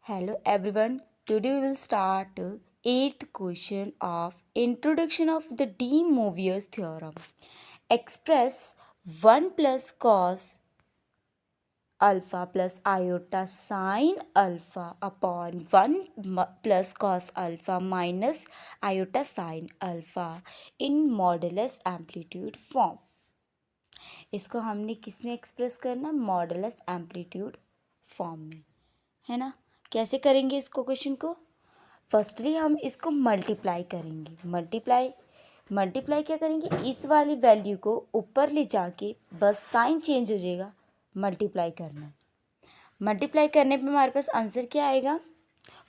Hello everyone. Today we will start eighth question of introduction of the De Moivre's theorem. Express 1 plus cos alpha plus iota sin alpha upon 1 plus cos alpha minus iota sin alpha in modulus amplitude form. इसको हमने किस में express करना, modulus amplitude form में, है ना। कैसे करेंगे इसको, क्वेश्चन को फर्स्टली हम इसको मल्टीप्लाई करेंगे। मल्टीप्लाई क्या करेंगे, इस वाली वैल्यू को ऊपर ले जाके बस साइन चेंज हो जाएगा, मल्टीप्लाई करना। मल्टीप्लाई करने पे हमारे पास आंसर क्या आएगा,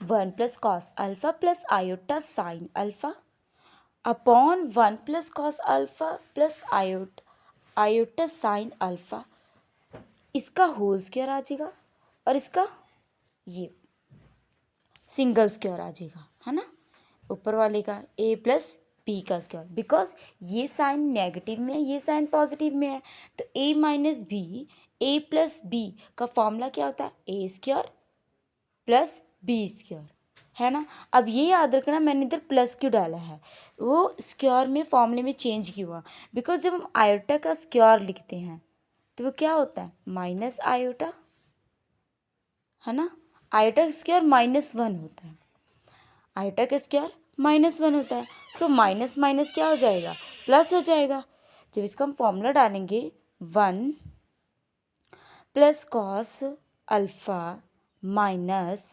1 plus cos alpha plus iota sine alpha upon 1 plus cos alpha plus iota sine alpha, इसका होल स्क्वायर आ जाएगा और इसका ये सिंगल स्क्वायर आ जाएगा, है ना। ऊपर वाले का a प्लस बी का स्क्वायर, बिकॉज ये साइन नेगेटिव में है, ये साइन पॉजिटिव में है, तो a minus B, a plus B का फॉर्मूला क्या होता है, a square plus B square, है ना। अब ये याद रखना मैंने इधर प्लस क्यों डाला है, वो स्क्वायर में फॉर्मूले में चेंज क्यों हुआ, बिकॉज जब हम आयोटा का स्क्वायर लिखते हैं तो वो क्या होता है, माइनस आयोटा, है ना। आयोटा स्क्वायर -1 होता है, आयोटा का स्क्वायर -1 होता है। सो माइनस माइनस क्या हो जाएगा, प्लस हो जाएगा। जब इसका हम फॉर्मूला डालेंगे 1 plus cos alpha minus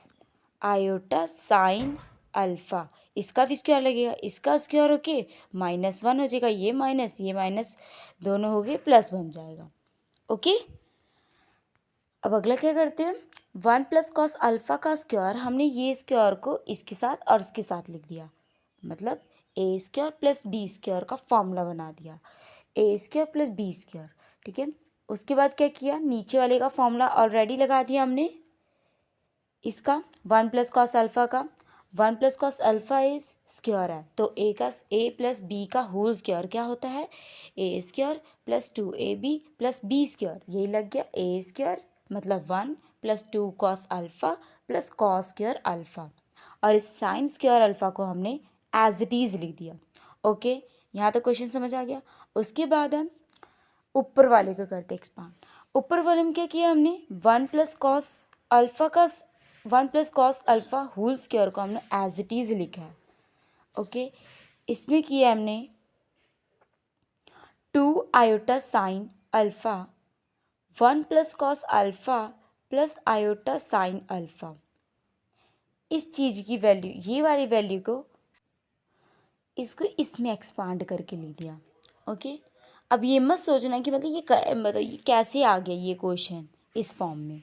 iota sine alpha, इसका भी स्क्वायर लगेगा, इसका स्क्वायर होके -1 हो जाएगा, ये माइनस दोनों हो गए प्लस बन जाएगा। ओके, अब अगला क्या करते हैं, 1 प्लस कॉस अल्फ़ा का स्क्वायर, हमने ये स्क्वायर को इसके साथ और इसके साथ लिख दिया, मतलब ए स्क्वायर प्लस बी स्क्वायर का फॉर्मूला बना दिया, ए स्क्वायर प्लस बी स्क्वायर, ठीक है। उसके बाद क्या किया, नीचे वाले का फॉर्मूला ऑलरेडी लगा दिया हमने, इसका 1 प्लस कॉस अल्फ़ा का, 1 plus cos alpha is square है, तो ए प्लस बी का होल स्क्वायर क्या होता है, a square plus 2ab plus B square, यही लग गया ए स्क्वायर, मतलब 1 plus 2 cos alpha plus cos square alpha, और इस साइन स्क्वायर अल्फ़ा को हमने एज इट इज़ लिख दिया। ओके, यहाँ तक क्वेश्चन समझ आ गया। उसके बाद हम ऊपर वाले को करते एक्सपांड। ऊपर वाले में क्या किया हमने, 1 प्लस कॉस अल्फ़ा का 1 plus cos alpha whole square को हमने एज इट इज़ लिखा है। ओके, इसमें किया हमने 2 iota sine alpha 1 plus cos alpha plus iota sine alpha, इस चीज़ की वैल्यू, ये वाली वैल्यू को इसको इसमें एक्सपांड करके लिख दिया। ओके, अब ये मत सोचना कि मतलब ये कैसे आ गया ये क्वेश्चन इस फॉर्म में।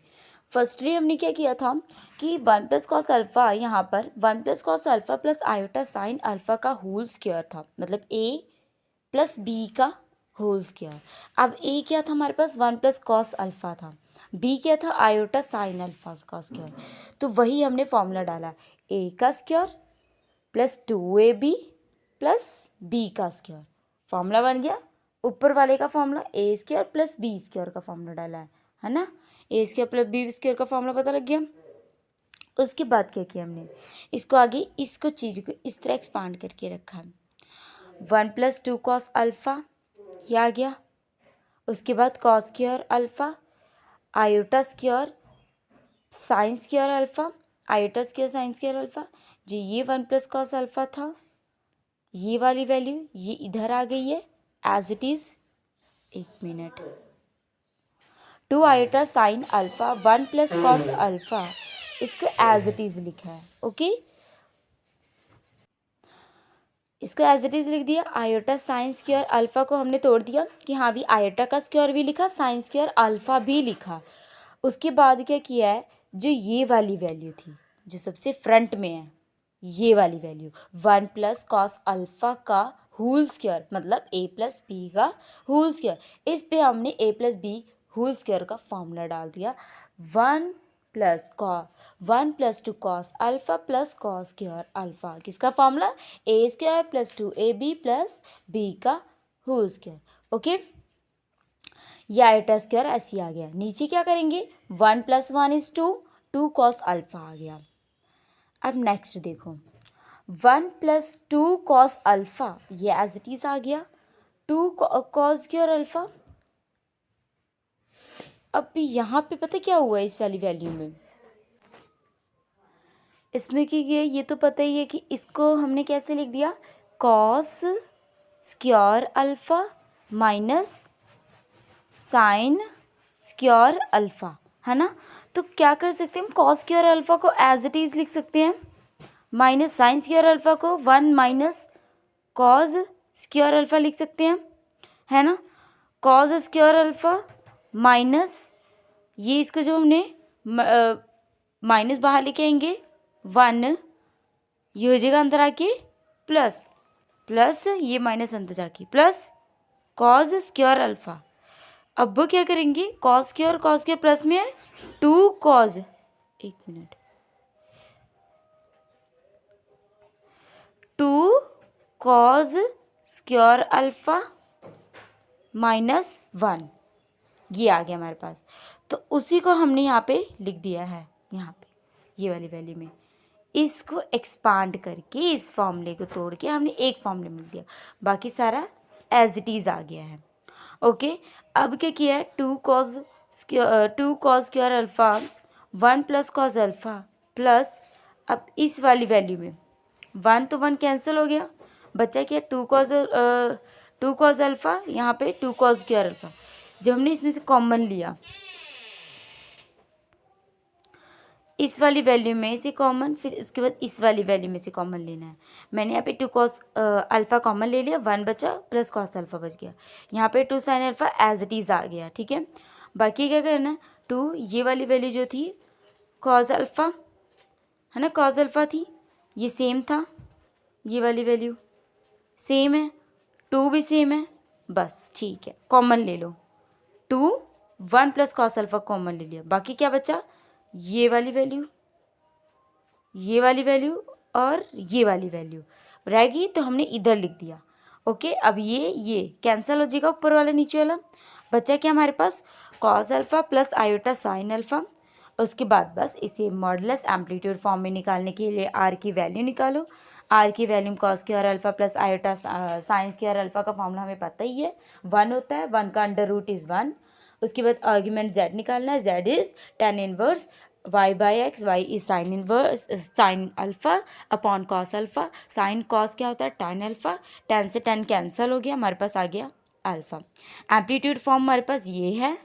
फर्स्टली हमने क्या किया था कि 1 प्लस कॉस अल्फ़ा, यहाँ पर 1 plus cos alpha plus iota sine alpha का होल स्क्वायर था, मतलब a प्लस बी का होल स्क्वायर। अब a क्या था हमारे पास, 1 प्लस कॉस अल्फ़ा था, b क्या था, आयोटा साइन अल्फ़ा का स्क्वायर, तो वही हमने फॉर्मूला डाला, a का square plus 2ab plus B का स्क्वायर, फॉर्मूला बन गया। ऊपर वाले का formula A square plus B square का फॉर्मूला डाला है ना, ए स्क्वायर प्लस बी स्क्वायर का फॉर्मूला पता लग गया। उसके बाद क्या किया हमने, इसको आगे इसको चीज़ को इस तरह एक्सपांड करके रखा, 1 प्लस 2 कॉस अल्फ़ा, ये आ गया। उसके बाद cos square alpha, iota square sine square alpha, iota square sine square alpha जी, ये 1 प्लस कॉस अल्फ़ा था, ये वाली वैल्यू ये इधर आ गई है एज इट इज़। एक minute, 2 iota sine alpha 1 plus cos alpha, इसको एज इट इज़ लिखा है। ओके, इसको एज इट इज़ लिख दिया। आयोटा साइन स्क्वायर अल्फ़ा को हमने तोड़ दिया कि हाँ भी आयोटा का स्क्वायर भी लिखा, साइन स्क्वायर अल्फ़ा भी लिखा। उसके बाद क्या किया है, जो ये वाली वैल्यू थी जो सबसे फ्रंट में है, ये वाली वैल्यू 1 प्लस कॉस अल्फ़ा का होल स्क्वायर, मतलब a प्लस बी का होल स्क्वायर, इस पे हमने a plus b whole square का फॉर्मूला डाल दिया, 1 plus 2 cos alpha plus cos square alpha, किसका formula, a square plus 2ab plus B का होल स्क्वायर। ओके, ये आयोटा स्क्वायर ऐसे आ गया। नीचे क्या करेंगे, 1 प्लस 1 इज़ 2, 2 cos अल्फ़ा आ गया। अब नेक्स्ट देखो 1 + 2 cos अल्फ़ा, ये एज इट इज़ आ गया 2 cos स्क्वायर अल्फ़ा। अब यहाँ पे पता क्या हुआ इस वाली वैल्यू में, इसमें कि ये तो पता ही है कि इसको हमने कैसे लिख दिया, cos square alpha minus sign square alpha, है ना। तो क्या कर सकते हैं हम, cos स्क्वायर अल्फ़ा को एज इट इज़ लिख सकते हैं, माइनस साइन स्क्वायर अल्फ़ा को 1 माइनस cos स्क्वायर अल्फ़ा लिख सकते हैं, है ना। cos स्क्वायर अल्फ़ा माइनस ये, इसको जब हमने माइनस बाहर लेके आएंगे 1, ये हो जाएगा अंदर आके प्लस, प्लस ये माइनस अंदर जाके प्लस cos स्क्वायर अल्फ़ा। अब वो क्या करेंगे, cos स्क्वायर प्लस में है 2 cos, एक minute, 2 cos square alpha minus 1, ये आ गया हमारे पास। तो उसी को हमने यहाँ पे लिख दिया है, यहाँ पे ये वाली वैल्यू में इसको एक्सपांड करके इस फॉर्मूले को तोड़ के हमने एक फॉर्मूले में लिख दिया, बाकी सारा एज इट इज़ आ गया है। ओके, अब क्या किया है, 2 cos square alpha 1 + cos alpha plus, अब इस वाली वैल्यू में 1 तो 1 कैंसिल हो गया, बचा क्या 2 cos अल्फ़ा, यहाँ पे 2 cos स्क्वायर अल्फ़ा। जब हमने इसमें से कॉमन लिया इस वाली वैल्यू में से कॉमन, फिर उसके बाद इस वाली वैल्यू में से कॉमन लेना है। मैंने यहाँ पे 2 cos अल्फ़ा कॉमन ले लिया, 1 बचा प्लस cos अल्फ़ा बच गया, यहाँ पे 2 sin alpha as it is आ गया, ठीक है। बाकी क्या करना है, 2 ये वाली वैल्यू जो थी cos अल्फ़ा, है ना, cos अल्फ़ा थी, ये सेम था, ये वाली वैल्यू सेम है, 2 भी सेम है, बस ठीक है, कॉमन ले लो 2, 1 + cos अल्फ़ा कॉमन ले लिया, बाकी क्या बचा, ये वाली वैल्यू, ये वाली वैल्यू और ये वाली वैल्यू रहेगी, तो हमने इधर लिख दिया। ओके, अब ये कैंसिल हो जाएगा ऊपर वाला नीचे वाला, बचा क्या हमारे पास cos alpha plus iota sine alpha. उसके बाद बस इसे मॉडुलस एम्पलीट्यूड फॉर्म में निकालने के लिए आर की वैल्यू निकालो। आर की value cos square alpha plus iota sign square alpha का फॉर्मूला हमें पता ही है, 1 होता है, 1 का अंडर रूट इज़ 1। उसके बाद आर्ग्यूमेंट z निकालना है, z is tan inverse y/x, y is sine inverse sine alpha upon cos alpha, sine cos क्या होता है tan अल्फ़ा, tan से tan कैंसिल हो गया, हमारे पास आ गया अल्फ़ा। एम्पलीट्यूड फॉर्म हमारे पास ये है,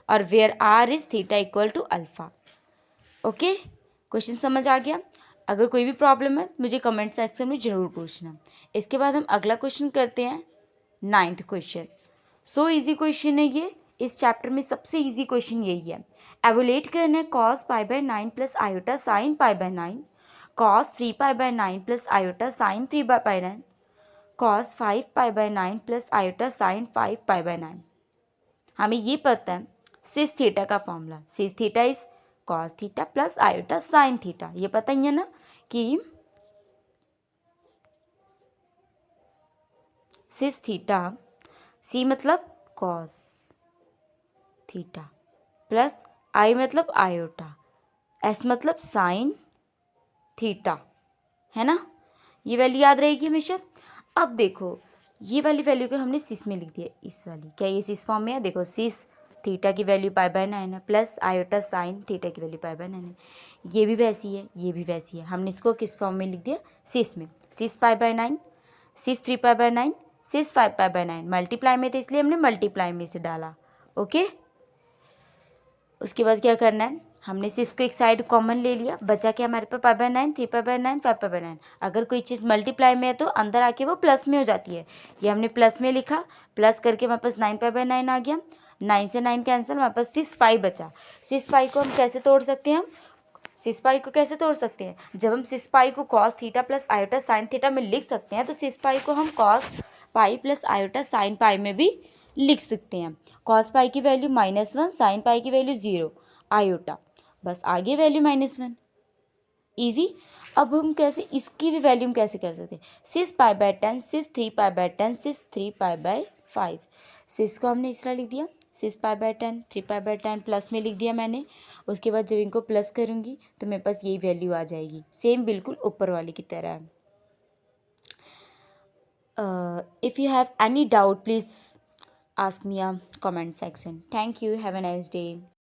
और where r is theta equal to alpha. Okay, question समझ आ गया। अगर कोई भी प्रॉब्लम है मुझे कमेंट सेक्शन में ज़रूर पूछना। इसके बाद हम अगला क्वेश्चन करते हैं, 9th question. So easy question है ये, इस चैप्टर में सबसे इजी क्वेश्चन यही है। एवोलेट करना है cos π/9 plus iota sine π/9, cos 3π/9 plus iota sine 3π/9, cos 5π/9 plus iota sine 5π/9। हमें ये पता है सिस थीटा का फॉर्मूला, cis theta is cos theta plus iota sine theta, ये पता ही है ना कि सिस थीटा, सी मतलब cos थीटा प्लस आई मतलब आयोटा, एस मतलब साइन थीटा, है ना। ये वैल्यू याद रहेगी हमेशा। अब देखो ये वाली वैल्यू को हमने सिस में लिख दिया, इस वाली, क्या ये सिस फॉर्म में है, देखो सिस थीटा की वैल्यू π/9 है प्लस आयोटा साइन थीटा की वैल्यू π/9 है, ये भी वैसी है, ये भी वैसी है। हमने इसको किस फॉर्म में लिख दिया, सिस में, सिस π/9, सिस 3π/9, सिस 5π/9, मल्टीप्लाई में, तो इसलिए हमने मल्टीप्लाई में से डाला। ओके, उसके बाद क्या करना है, हमने सिस को एक साइड कॉमन ले लिया, बचा क्या हमारे पास π/9, 3π/9, 5π/9। अगर कोई चीज़ मल्टीप्लाई में है तो अंदर आके वो प्लस में हो जाती है, ये हमने प्लस में लिखा, प्लस करके हमारे पास 9π/9 आ गया, 9 से 9 कैंसिल, हमारे पास सिस पाई बचा। सिस पाई को हम कैसे तोड़ सकते हैं, हम सिस पाई को कैसे तोड़ सकते हैं, जब हम सिस पाई को cos theta plus iota sine theta में लिख सकते हैं, तो सिस पाई को हम cos pi plus iota sine pi में भी लिख सकते हैं। cos पाई की वैल्यू -1, साइन पाई की वैल्यू 0, आयोटा, बस आगे वैल्यू -1, ईजी। अब हम कैसे इसकी भी वैल्यू हम कैसे कर सकते हैं, सिस π/10, सिस 3π/10, सिस 3π/5, सिस को हमने इस तरह लिख दिया, 6 पाई/10, 3 पाई/10 प्लस में लिख दिया मैंने। उसके बाद जब इनको प्लस करूँगी तो मेरे पास यही वैल्यू आ जाएगी, सेम बिल्कुल ऊपर वाले की तरह। If you have any doubt, please ask me a comment section. Thank you. Have a nice day.